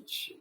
language.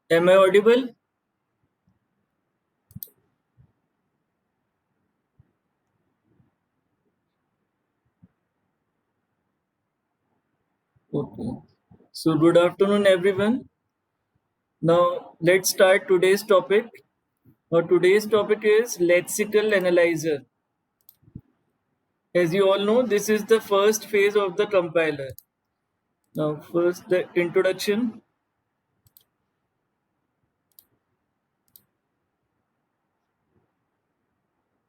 Am I audible? Okay. So good afternoon, everyone. Now let's start today's topic. Now today's topic is lexical analyzer. As you all know, this is the first phase of the compiler. Now first the introduction.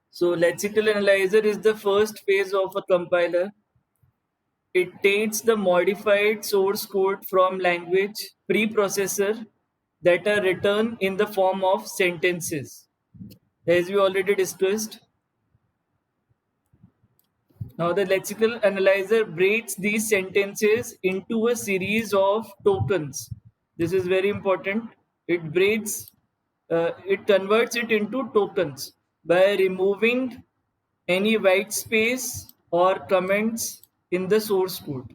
So lexical analyzer is the first phase of a compiler. It takes the modified source code from language preprocessor that are written in the form of sentences. As we already discussed, now the lexical analyzer breaks these sentences into a series of tokens. This is very important. It converts it into tokens by removing any white space or comments in the source code.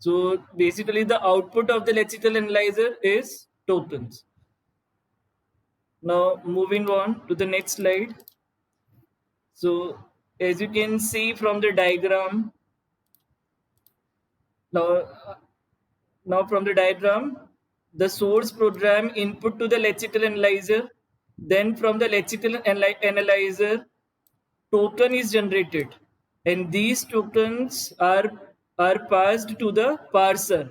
So basically the output of the lexical analyzer is tokens. Now moving on to the next slide. So as you can see from the diagram, now, now from the diagram, the source program input to the lexical analyzer, then from the lexical analyzer, token is generated, and these tokens are passed to the parser,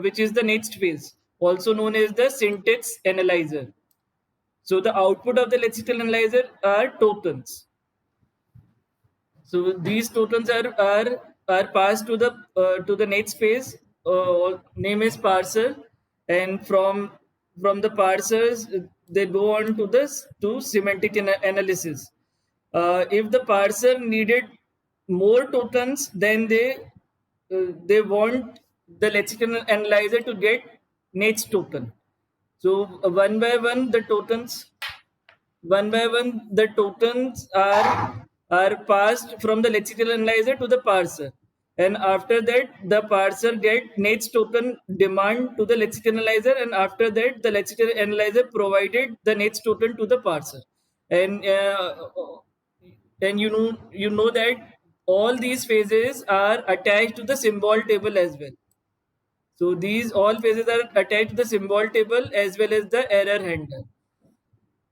which is the next phase, also known as the syntax analyzer. So the output of the lexical analyzer are tokens. So these tokens are passed to the next phase. Name is parser, and from the parsers they go on to this to semantic analysis. If the parser needed more tokens, then they want the lexical analyzer to get next token. So one by one the tokens are passed from the lexical analyzer to the parser, and after that the parser get next token demand to the lexical analyzer, and after that the lexical analyzer provided the next token to the parser. And you know that all these phases are attached to the symbol table as well. So these all phases are attached to the symbol table as well as the error handler.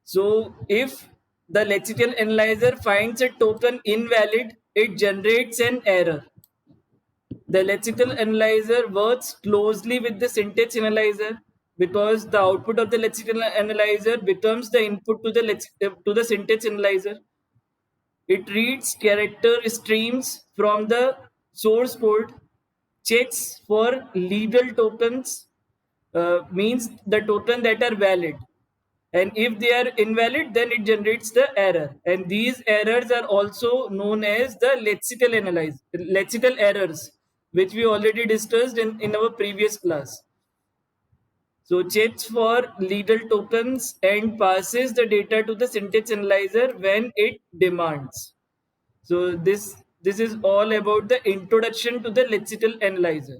So if the lexical analyzer finds a token invalid, it generates an error. The lexical analyzer works closely with the syntax analyzer because the output of the lexical analyzer becomes the input to the syntax analyzer. It reads character streams from the source code, checks for legal tokens, means the token that are valid, and if they are invalid, then it generates the error, and these errors are also known as the lexical errors, which we already discussed in our previous class. So checks for legal tokens and passes the data to the syntax analyzer when it demands. So this is all about the introduction to the lexical analyzer.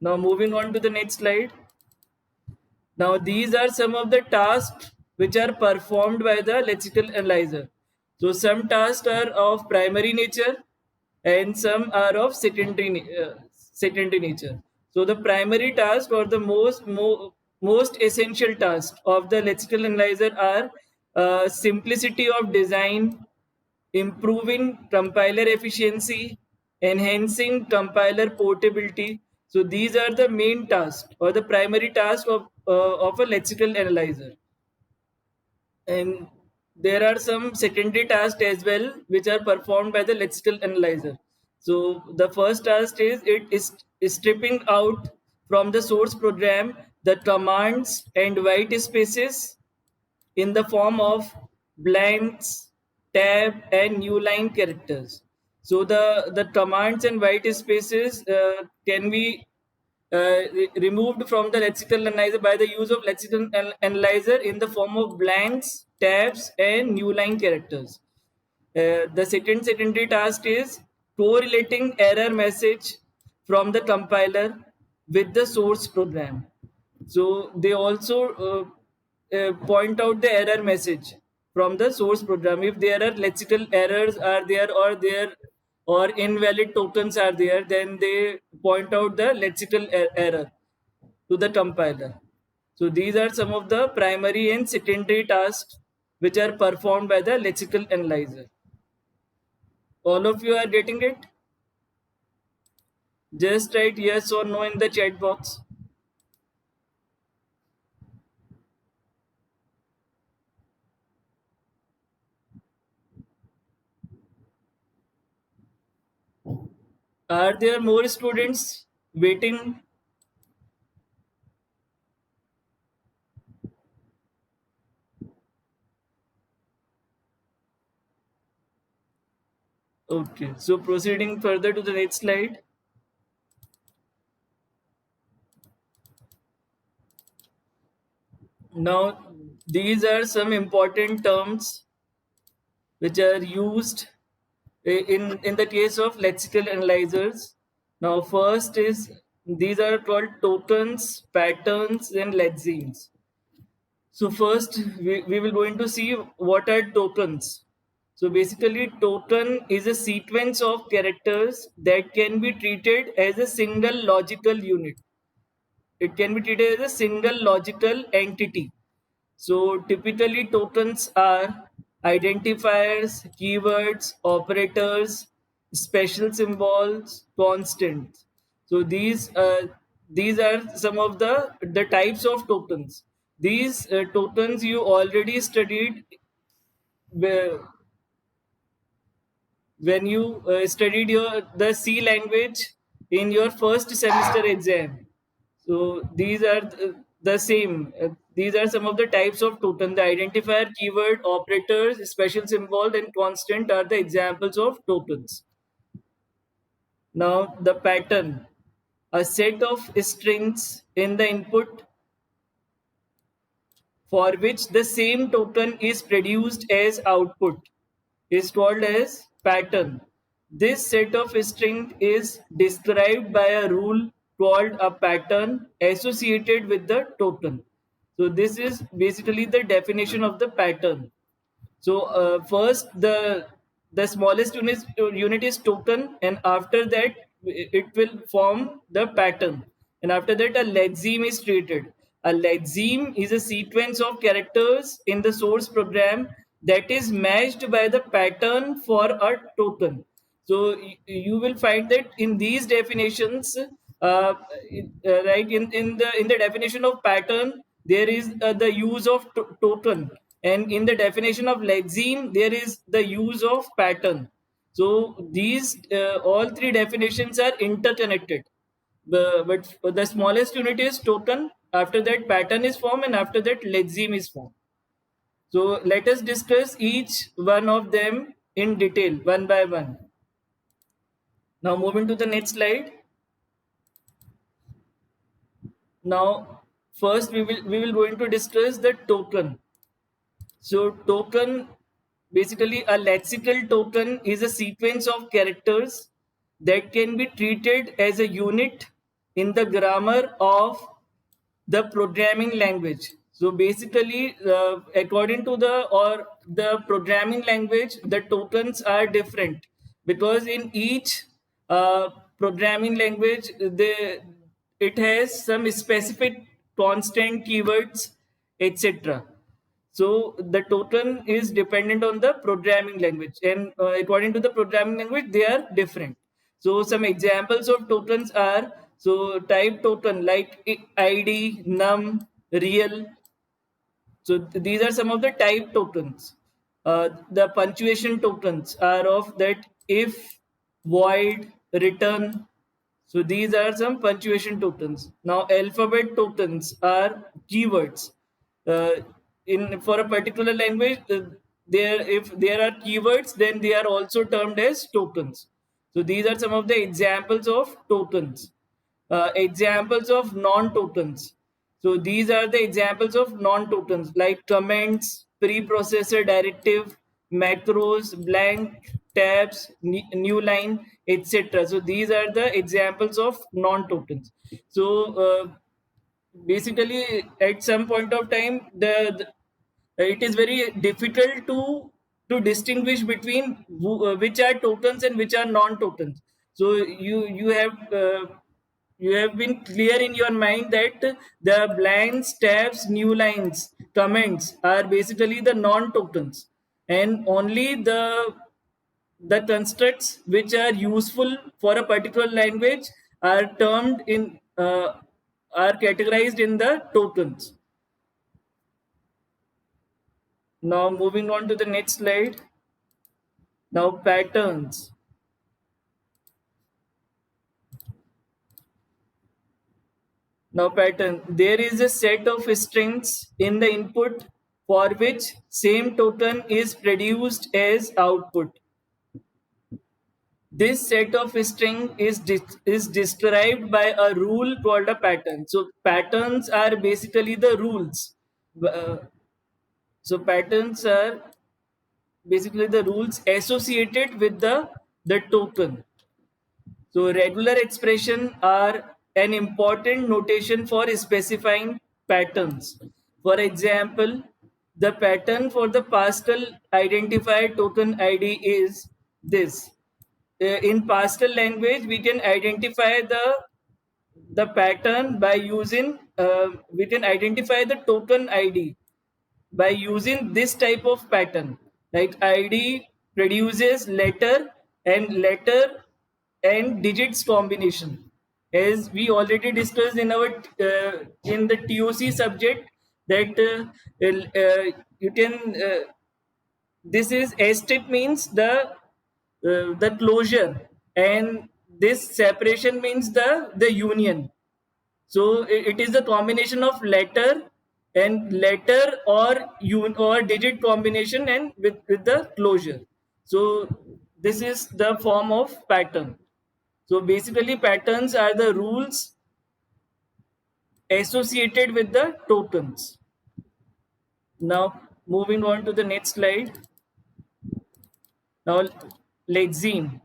Now moving on to the next slide. Now these are some of the tasks which are performed by the lexical analyzer. So some tasks are of primary nature and some are of secondary nature. So the primary task or the most essential task of the lexical analyzer are simplicity of design, improving compiler efficiency, enhancing compiler portability. So these are the main tasks or the primary task of a lexical analyzer. And there are some secondary tasks as well which are performed by the lexical analyzer. So the first task is is stripping out from the source program the commands and white spaces in the form of blanks, tab, and new line characters. So the commands and white spaces can be removed from the lexical analyzer by the use of lexical analyzer in the form of blanks, tabs, and new line characters. The second secondary task is correlating error message from the compiler with the source program. So they also point out the error message from the source program. If there are lexical errors are there or invalid tokens are there, then they point out the lexical error to the compiler. So these are some of the primary and secondary tasks which are performed by the lexical analyzer. All of you are getting it? Just write yes or no in the chat box. Are there more students waiting? Okay, so proceeding further to the next slide. Now, these are some important terms which are used in the case of lexical analyzers. Now, first is these are called tokens, patterns, and lexemes. So first, we will going to see what are tokens. So basically, token is a sequence of characters that can be treated as a single logical unit. It can be treated as a single logical entity. So typically tokens are identifiers, keywords, operators, special symbols, constants. So these are some of the types of tokens. These tokens you already studied where- when you studied the C language in your first semester exam. So these are the same. These are some of the types of token. The identifier, keyword, operators, special symbol, and constant are the examples of tokens. Now the pattern, a set of strings in the input for which the same token is produced as output is called as pattern. This set of string is described by a rule called a pattern associated with the token. So this is basically the definition of the pattern. So first the smallest unit is token, and after that it will form the pattern, and after that a lexeme is created. A lexeme is a sequence of characters in the source program that is matched by the pattern for a token. So you will find that in these definitions, right in the definition of pattern, there is the use of token, and in the definition of lexeme there is the use of pattern. So these all three definitions are interconnected. but the smallest unit is token. After that, pattern is formed, and after that, lexeme is formed. So let us discuss each one of them in detail, one by one. Now moving to the next slide. Now first we will going to discuss the token. So token, basically a lexical token is a sequence of characters that can be treated as a unit in the grammar of the programming language. So basically, according to the programming language, the tokens are different, because in each programming language, it has some specific constant keywords, etc. So the token is dependent on the programming language, and according to the programming language, they are different. So some examples of tokens are, so type token like ID, num, real. So these are some of the type tokens. The punctuation tokens are of that if, void, return. So these are some punctuation tokens. Now alphabet tokens are keywords. Uh, in for a particular language, there if there are keywords, then they are also termed as tokens. So these are some of the examples of tokens. Examples of non-tokens. So these are the examples of non-tokens like comments, preprocessor directive, macros, blank, tabs, new line, etc. So these are the examples of non-tokens. So basically, at some point of time, it is very difficult to distinguish between which are tokens and which are non-tokens. So you have been clear in your mind that the blanks, tabs, new lines, comments are basically the non-tokens, and only the constructs which are useful for a particular language are termed in are categorized in the tokens. Now moving on to the next slide. Now patterns. Now pattern. There is a set of strings in the input for which same token is produced as output. This set of string is described by a rule called a pattern. So patterns are basically the rules. Uh, so patterns are basically the rules associated with the token. So regular expression are an important notation for specifying patterns. For example, the pattern for the Pascal identifier token ID is this. In Pascal language, we can identify the pattern by using we can identify the token ID by using this type of pattern. Like ID produces letter and digits combination, as we already discussed in our in the TOC subject, that you can this is strip means the closure, and this separation means the union. So it is the combination of letter or digit combination and with the closure. So this is the form of pattern. So basically patterns are the rules associated with the tokens. Now moving on to the next slide. Now lexeme.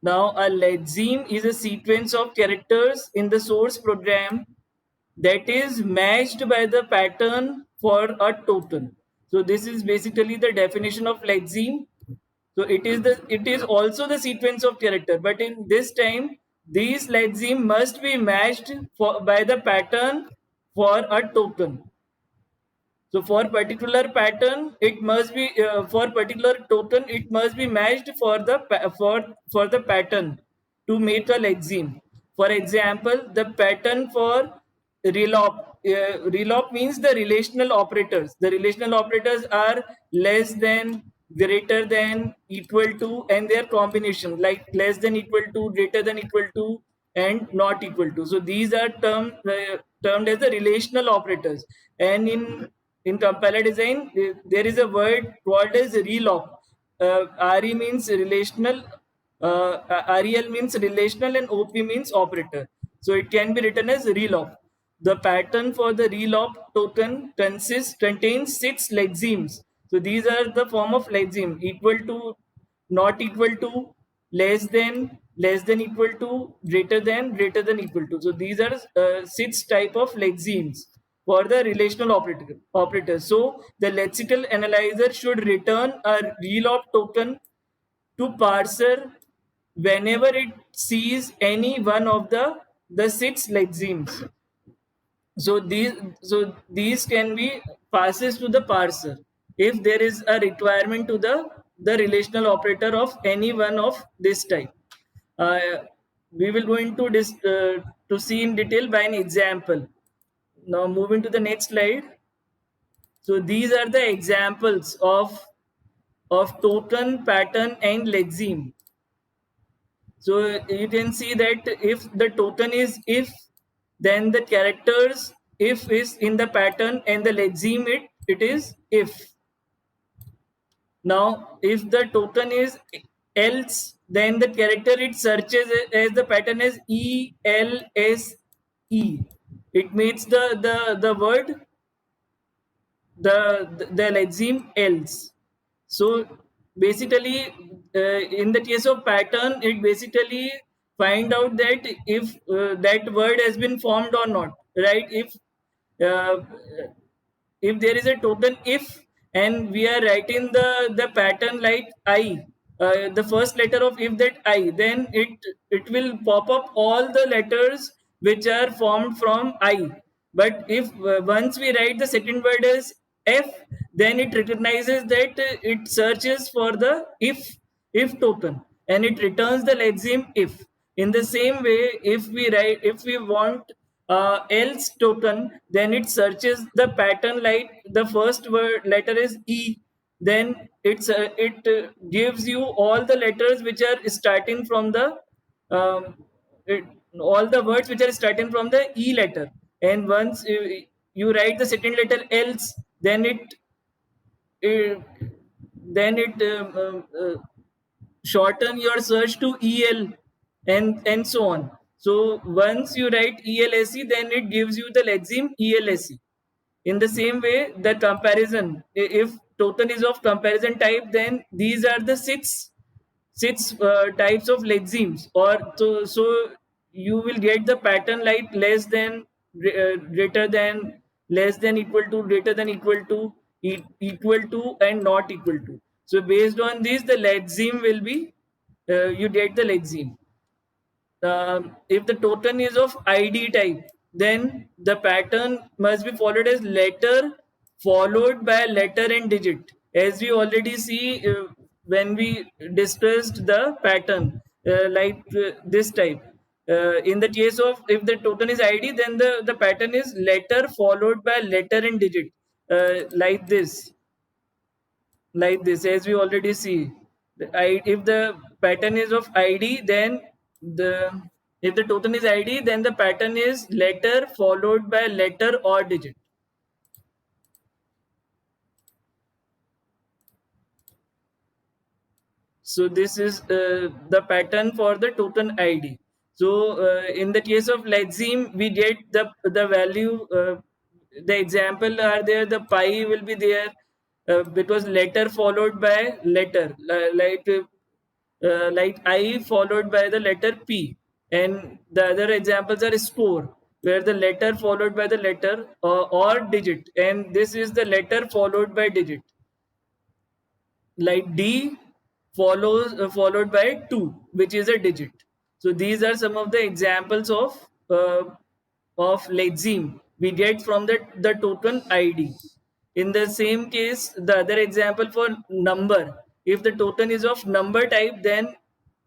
Now a lexeme is a sequence of characters in the source program that is matched by the pattern for a token. So this is basically the definition of lexeme. So it is also the sequence of character, but in this time these lexeme must be matched by the pattern for a token. So for particular pattern, it must be for particular token, it must be matched for the pattern to make a lexeme. For example, the pattern for relop. Relop means the relational operators. The relational operators are less than, greater than, equal to, and their combination, like less than equal to, greater than equal to, and not equal to. So these are termed as the relational operators. And in compiler design, there is a word called as relop. RE means relational, REL means relational, and OP means operator. So it can be written as relop. The pattern for the relop token contains 6 lexemes. So these are the form of lexeme: equal to, not equal to, less than equal to, greater than equal to. So these are 6 type of lexemes for the relational operator. So the lexical analyzer should return a relop token to parser whenever it sees any one of the 6 lexemes. So these can be passes to the parser if there is a requirement to the relational operator of any one of this type. uh, we will go into this to see in detail by an example. Now moving to the next slide. So these are the examples of token, pattern, and lexeme. So you can see that if the token is if, then the characters if is in the pattern, and the lexeme it is if. Now if the token is else, then the character it searches as the pattern as ELSE. It means the word, the lexeme else. So basically, in the case of pattern, it basically find out that if that word has been formed or not, right? Uh, if there is a token if, and we are writing the pattern like I, the first letter of if, that I, then it will pop up all the letters which are formed from I. But if once we write the second word as F, then it recognizes that it searches for the if token, and it returns the lexeme if. In the same way, if we want else token, then it searches the pattern like the first word letter is E, then it gives you all the letters which are starting from the um, it, all the words which are starting from the E letter. And once you write the second letter else, then it then it shorten your search to EL, and so on. So once you write ELSE, then it gives you the lexeme ELSE. In the same way, the comparison, if token is of comparison type, then these are the six types of lexemes. So you will get the pattern like less than, greater than, less than equal to, greater than equal to, equal to, and not equal to. So based on this, the lexeme will be, you get the lexeme. If the token is of ID type, then the pattern must be followed as letter followed by letter and digit. As we already see when we discussed the pattern, this type. In the case of if the token is ID, then the pattern is letter followed by letter and digit, like this, as we already see. If the pattern is of ID, then the if the token is ID, then the pattern is letter followed by letter or digit. So this is the pattern for the token ID. So in the case of lexeme, we get the value. The example are there. The pi will be there because letter followed by letter, like I followed by the letter P. And the other examples are score, where the letter followed by the letter or digit, and this is the letter followed by digit, like D followed by 2, which is a digit. So these are some of the examples of lexeme we get from the token ID. In the same case, the other example for number, if the token is of number type, then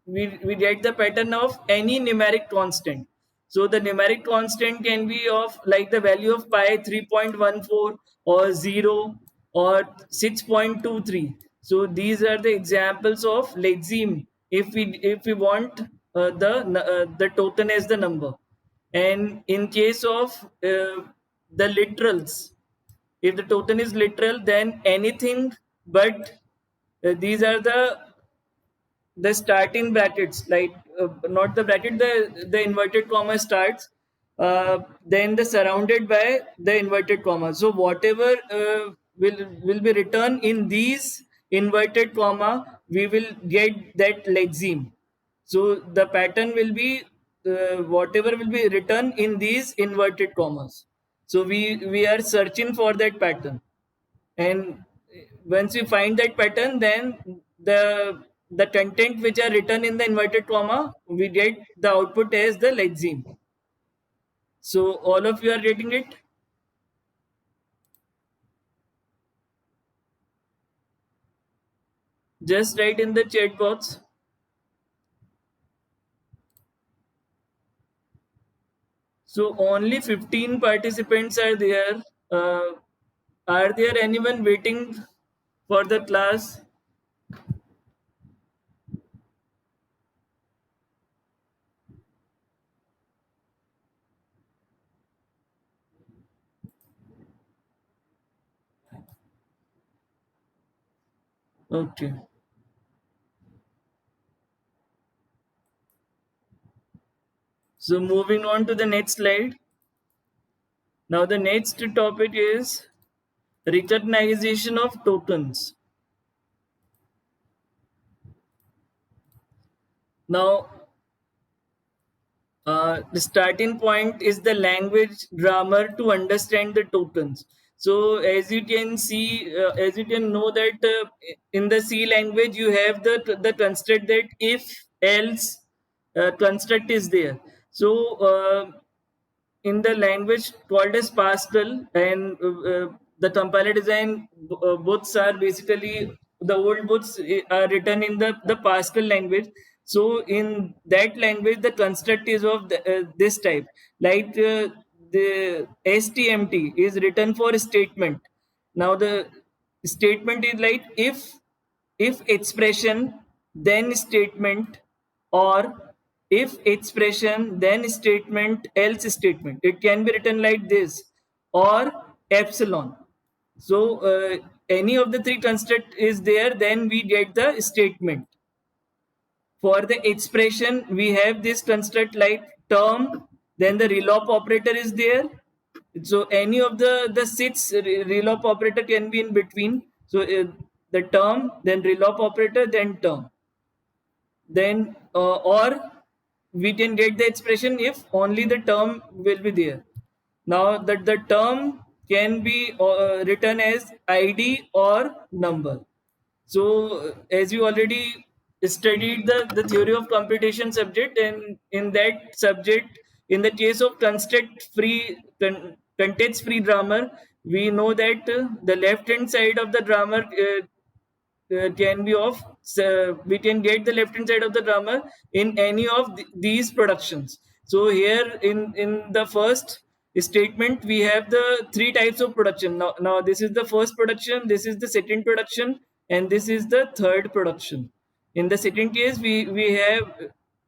we get the pattern of any numeric constant. So the numeric constant can be of like the value of pi 3.14 or 0 or 6.23. So these are the examples of lexeme if we want the token as the number. And in case of the literals, if the token is literal, then anything but these are the starting brackets, like not the bracket, the inverted comma starts, then the surrounded by the inverted comma. So whatever will be written in these inverted comma, we will get that lexeme. So the pattern will be whatever will be written in these inverted commas. So we are searching for that pattern, and once we find that pattern, then the content which are written in the inverted comma, we get the output as the lexeme. So all of you are getting it? Just write in the chat box. So only 15 participants are there. Are there anyone waiting for the class? Okay. So moving on to the next slide. Now the next topic is recognition of tokens. Now the starting point is the language grammar to understand the tokens. So as you can see, as you can know that in the C language you have the construct that if else construct is there. So in the language called as Pascal, and the compiler design books are basically the old books are written in the Pascal language. So in that language, the construct is of this type, like the STMT is written for statement. Now the statement is like if expression then statement, or if expression then statement else statement. It can be written like this, or epsilon. So any of the three construct is there, then we get the statement. For the expression, we have this construct like term, then the relop operator is there. So any of the six relop operator can be in between. So the term, then relop operator, then term. Then or we can get the expression if only the term will be there. Now that the term can be written as id or number. So as you already studied the theory of computation subject, and in that subject, in the case of construct free context free grammar, we know that the left hand side of the grammar can be of we can get the left hand side of the grammar in any of these productions. So here in the first statement we have the three types of production. Now this is the first production, this is the second production, and this is the third production. In the second case we have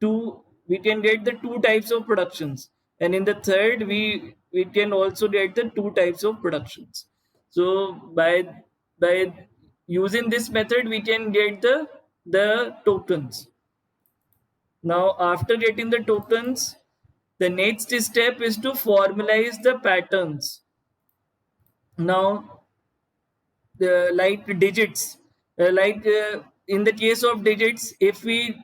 two, we can get the two types of productions, and in the third we can also get the two types of productions. So by using this method we can get the tokens. Now after getting the tokens, the next step is to formalize the patterns. Now like digits, in the case of digits, if we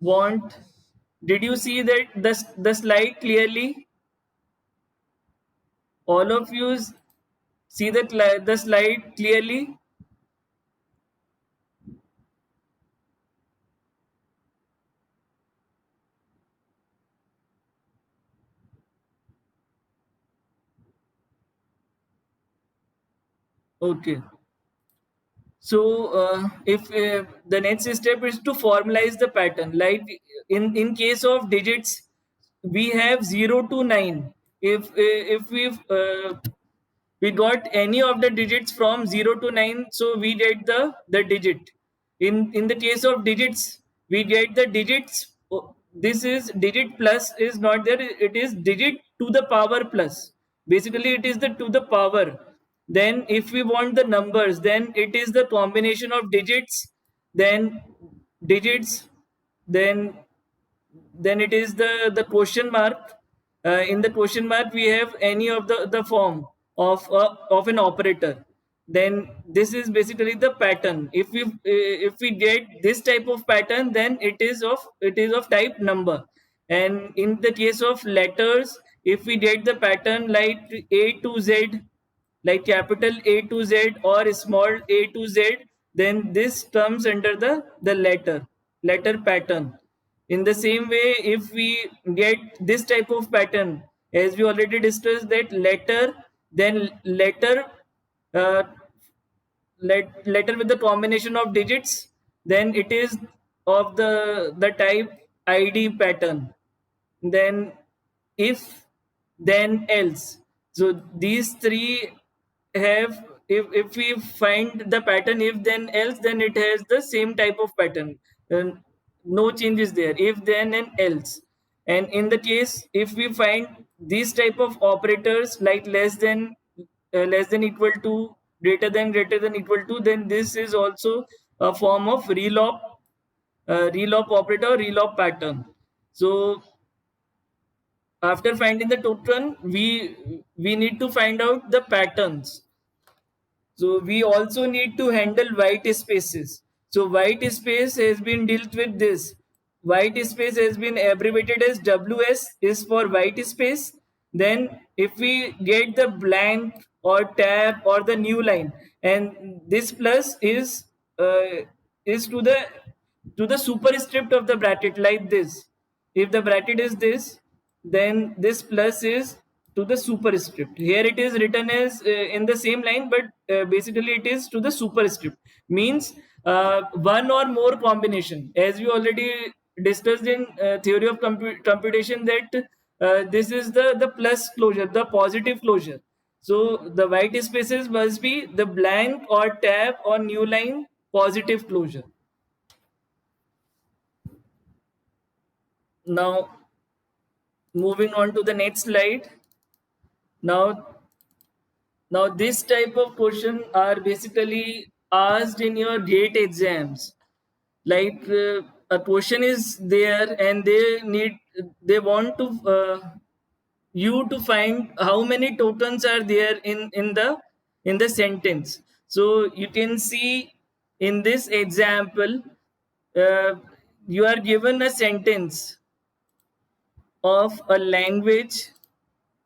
want, did you see that the slide clearly? All of you see the slide clearly? Okay. So if the next step is to formalize the pattern, like in case of digits, we have 0 to 9. If we we got any of the digits from 0 to 9, so we get the digit. In the case of digits, we get the digits. This is digit plus is not there, it is digit to the power plus. Basically it is the to the power. Then if we want the numbers, then it is the combination of digits, then digits, then it is the question mark. In the question mark we have any of the form of an operator. Then this is basically the pattern. If we get this type of pattern, then it is of type number. And in the case of letters, if we get the pattern like A to Z, like capital A to Z or small a to Z, then this comes under the letter pattern. In the same way, if we get this type of pattern, as we already discussed, that letter, then uh, letter with the combination of digits, then it is of the type ID pattern. Then if, then else. So these three have, if we find the pattern if then else, then it has the same type of pattern. And no changes there, if then and else. And in the case if we find these type of operators like less than equal to, greater than equal to, then this is also a form of relop operator, relop pattern. So after finding the total, we need to find out the patterns. So we also need to handle white spaces. So white space has been dealt with this. White space has been abbreviated as WS, is for white space. Then if we get the blank or tab or the new line, and this plus is to the superscript of the bracket, like this. If the bracket is this, then this plus is to the superscript. Here it is written as in the same line, but basically it is to the superscript. Means one or more combination. As we already discussed in theory of computation, that this is the plus closure, the positive closure. So the white spaces must be the blank or tab or new line positive closure. Now moving on to the next slide. Now this type of question are basically asked in your GATE exams. Like a question is there, and they want to you to find how many tokens are there in the sentence. So you can see in this example, uh, you are given a sentence of a language.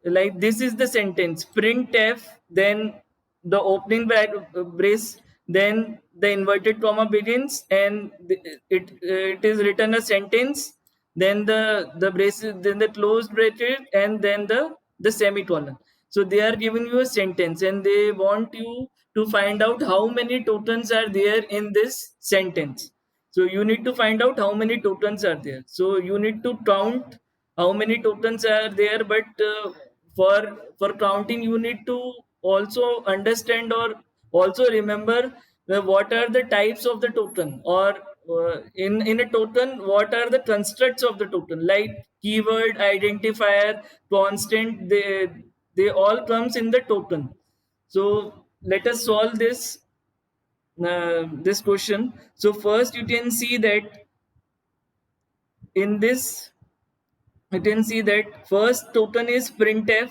Like this is the sentence: printf, then the opening brace, then the inverted comma begins, and it is written a sentence, then the braces, then the closed bracket, and then the semicolon. So they are giving you a sentence, and they want you to find out how many tokens are there in this sentence. So you need to find out how many tokens are there. So you need to count how many tokens are there. But for counting, you need to also understand or also remember what are the types of the token, or in a token, what are the constructs of the token, like keyword, identifier, constant. They all comes in the token. So let us solve this question. So first you can see that in this, you can see that first token is printf.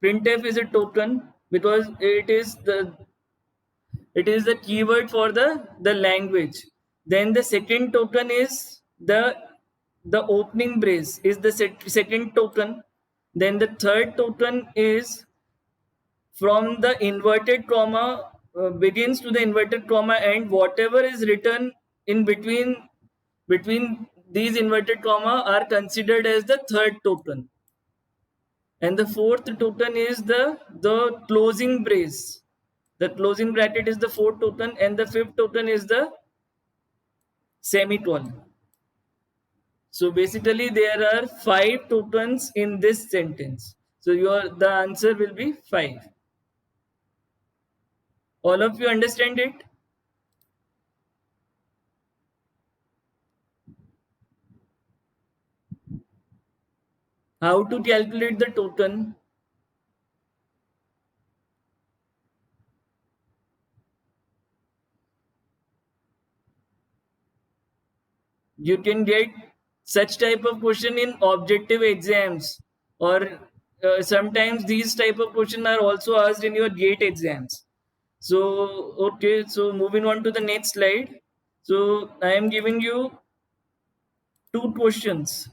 Printf is a token because it is the keyword for the language. Then the second token is the opening brace is the second token. Then the third token is from the inverted comma, begins to the inverted comma, and whatever is written in between these inverted comma are considered as the third token. And the fourth token is the closing brace. The closing bracket is the fourth token, and the fifth token is the semicolon. So basically there are 5 tokens in this sentence. So the answer will be 5. All of you understand it? How to calculate the total? You can get such type of question in objective exams, or sometimes these type of question are also asked in your gate exams. So okay, so moving on to the next slide. So I am giving you two questions.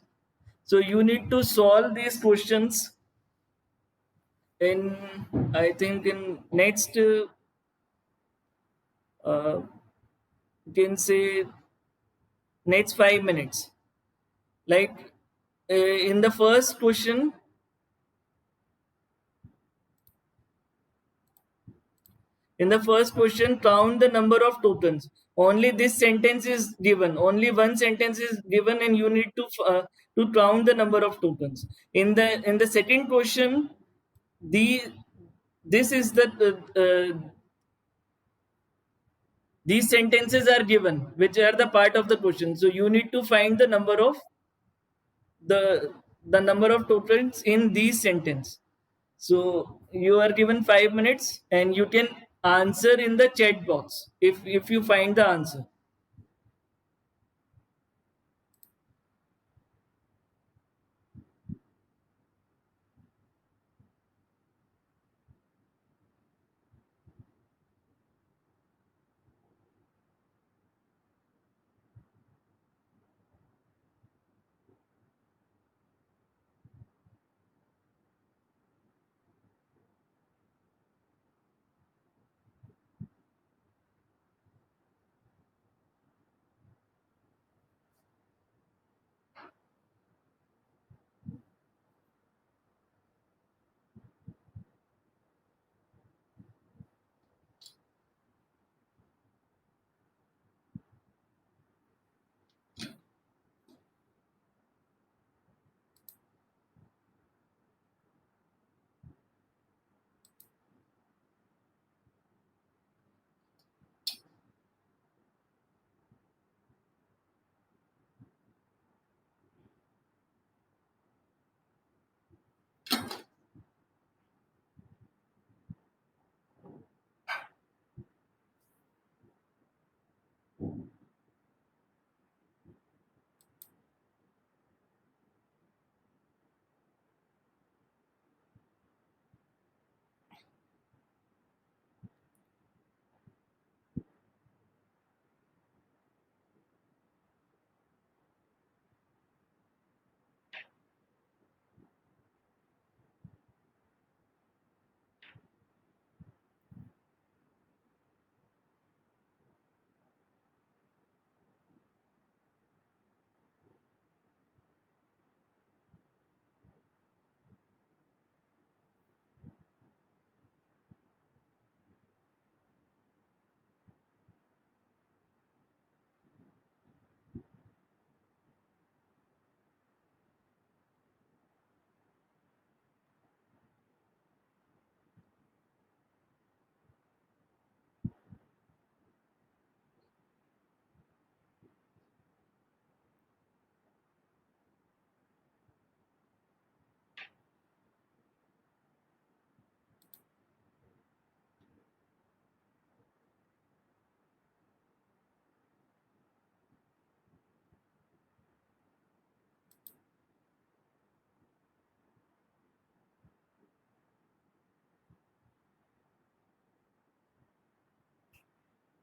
So you need to solve these questions in, I think, in next uh, you can say next 5 minutes. Like in the first question, count the number of tokens. Only this sentence is given. Only one sentence is given, and you need to count the number of tokens. In the second question, the this is the these sentences are given, which are the part of the question. So you need to find the the number of tokens in these sentence. So you are given 5 minutes, and you can answer in the chat box if you find the answer.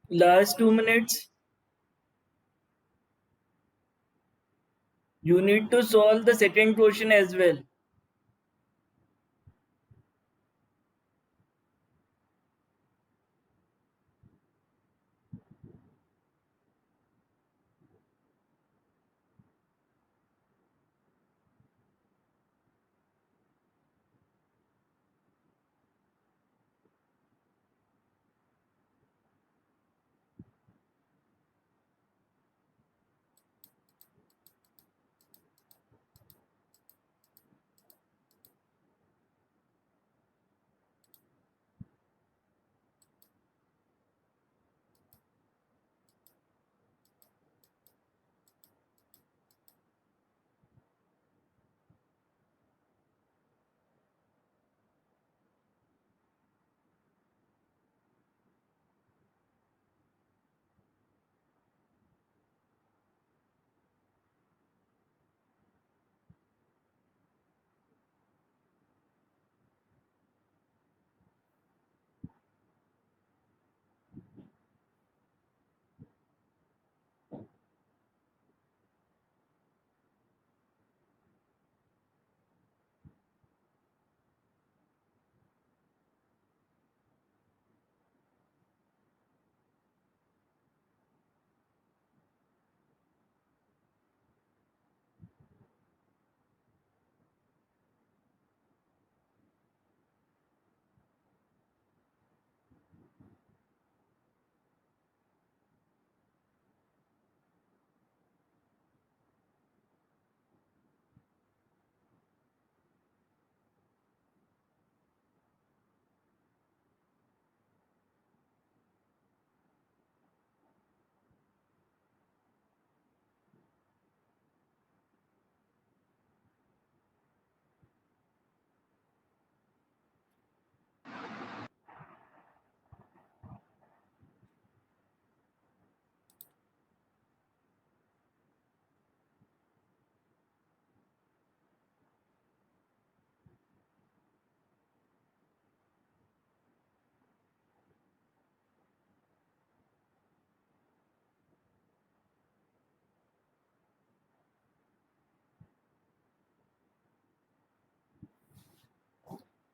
Last 2 minutes, you need to solve the second question as well.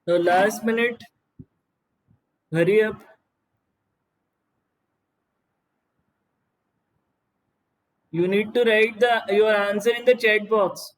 Now last minute, hurry up. You need to write your answer in the chat box.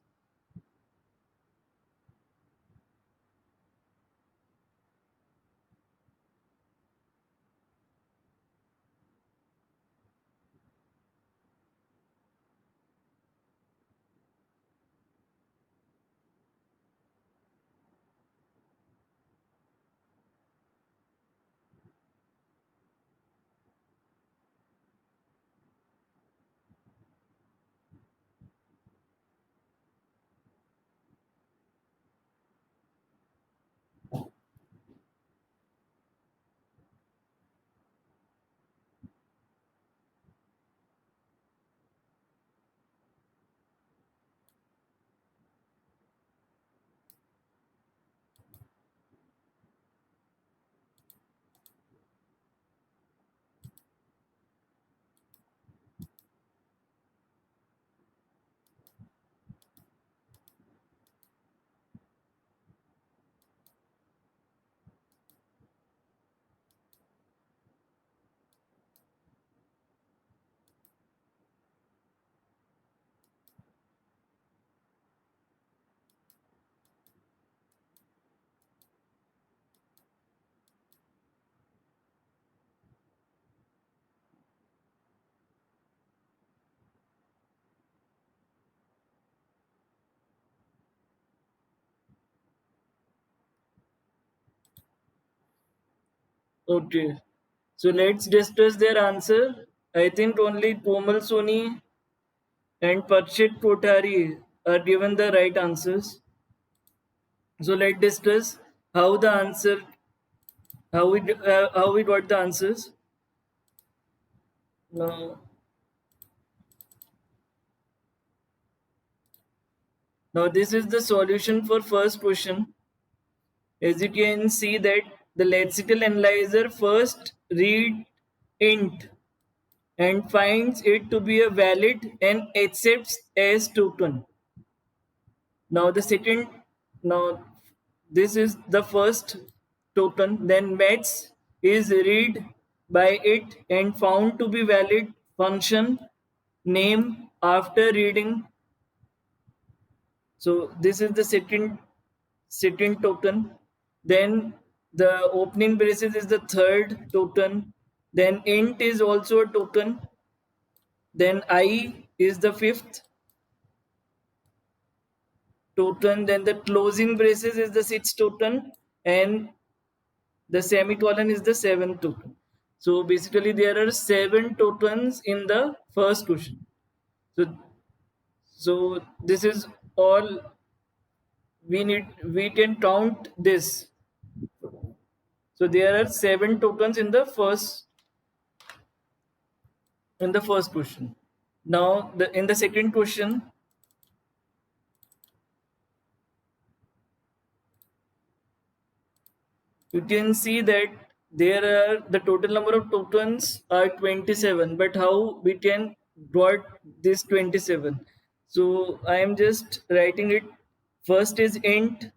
Okay. So let's discuss their answer. I think only Komal Soni and Parshit Kothari are given the right answers. So let's discuss how the answer, how we got the answers. Now, now this is the solution for first question. As you can see that the lexical analyzer first read int and finds it to be a valid and accepts as token. Now the second, now this is the first token. Then match is read by it and found to be valid function name after reading. So this is the second token. Then the opening braces is the third token. Then int is also a token. Then I is the fifth token. Then the closing braces is the sixth token, and the semicolon is the seventh token. So basically, there are 7 tokens in the first question. So, so this is all we need. We can count this. So there are 7 tokens in the first question. Now, in the second question, you can see that there are the total number of tokens are 27, but how we can got this 27? So I am just writing it. First is int,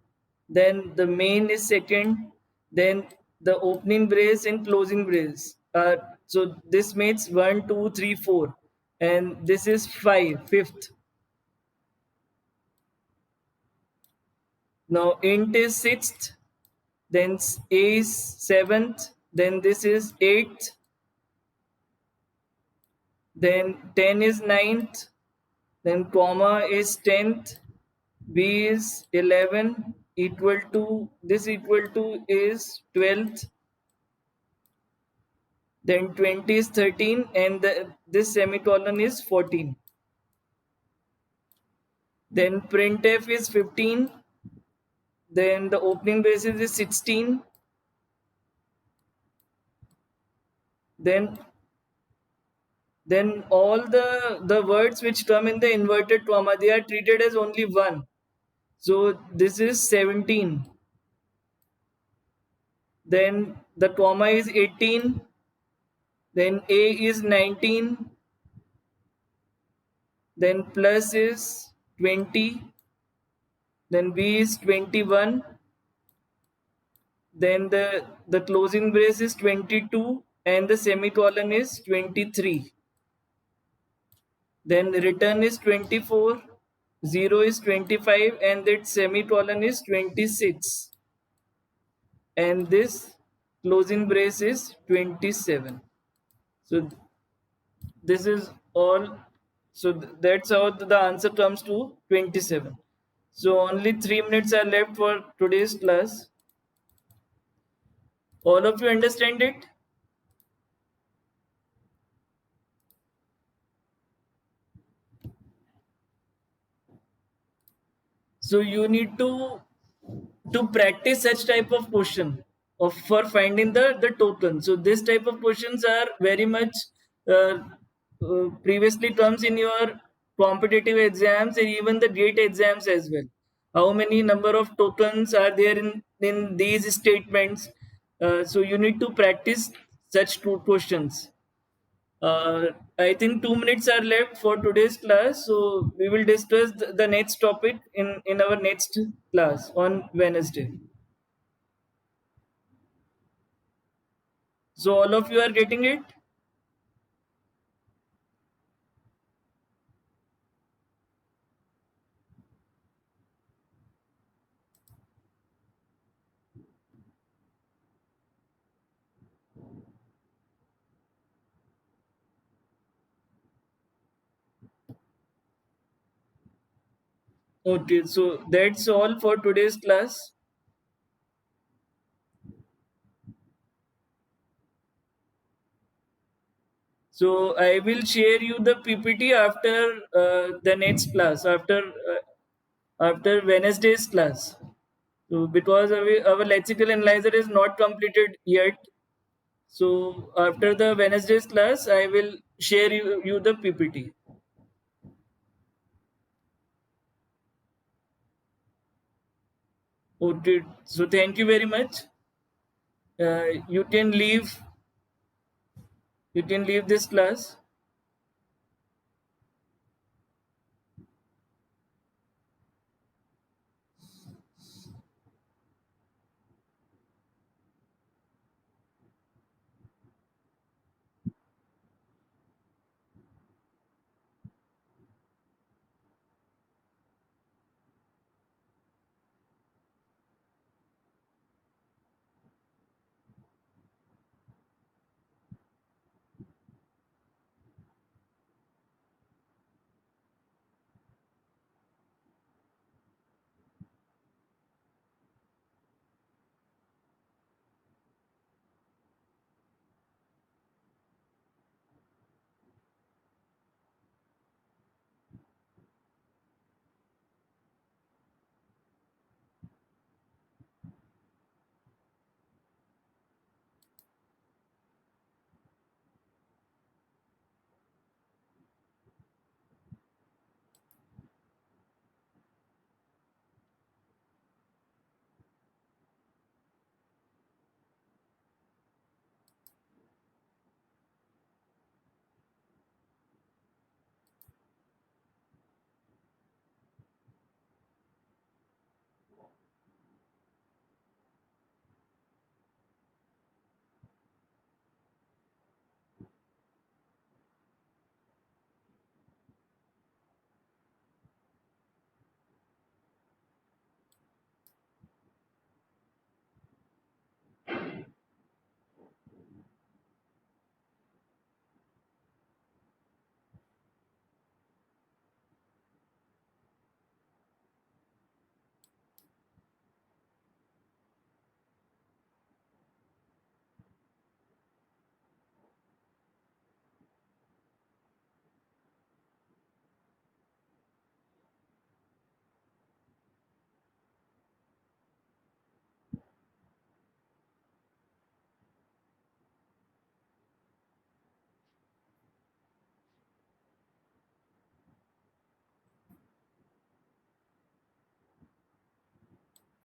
then the main is second, then the opening brace and closing brace. So this makes 1 2 3 4, and this is 5 fifth. Now int is sixth, then A is seventh, then this is eighth, then 10 is ninth, then comma is 10th, B is 11, equal to, this equal to is 12th, then 20 is 13, and this semicolon is 14. Then printf is 15, then the opening braces is 16, then all the words which come in the inverted comma, they are treated as only one. So this is 17. Then the comma is 18. Then A is 19. Then plus is 20. Then B is 21. then the closing brace is 22 and the semicolon is 23. Then return is 24, 0 is 25, and that semicolon is 26. And this closing brace is 27. So this is all. So that's how the answer comes to 27. So only 3 minutes are left for today's class. All of you understand it? So you need to practice such type of question of for finding the token. So this type of questions are very much previously comes in your competitive exams and even the gate exams as well. How many number of tokens are there in these statements? So you need to practice such two questions. uh, I think 2 minutes are left for today's class, so we will discuss the next topic in our next class on Wednesday. So all of you are getting it? Okay, so that's all for today's class. So I will share you the PPT after the next class, after Wednesday's class. So because our lexical analyzer is not completed yet, so after the Wednesday's class, I will share you the PPT. Okay, so thank you very much. You can leave. You can leave this class.